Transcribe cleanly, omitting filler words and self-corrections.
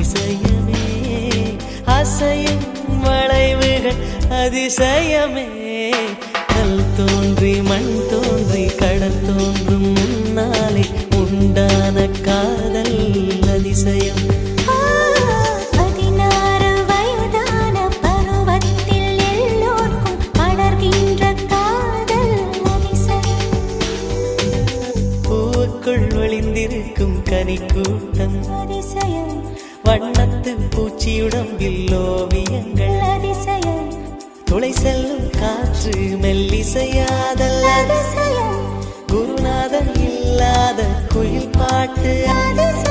அதிசயமே அசையும் வளைவுகள் அதிசயமே கல் தோன்றி மண் தோன்றி கடல் தோன்றும் முன்னாலே உண்டான காதல் அதிசயம் ஒளிந்திருக்கும் கனி கூட்டம் அதிசயம் வண்ணத்து பூச்சியுடம்பில் ஓவியங்கள் அதிசயம் துளை செல்லும் காற்று மெல்லிசையாதல் அதிசயம் குருநாதன் இல்லாத குயில் பாட்டு அதிசயம்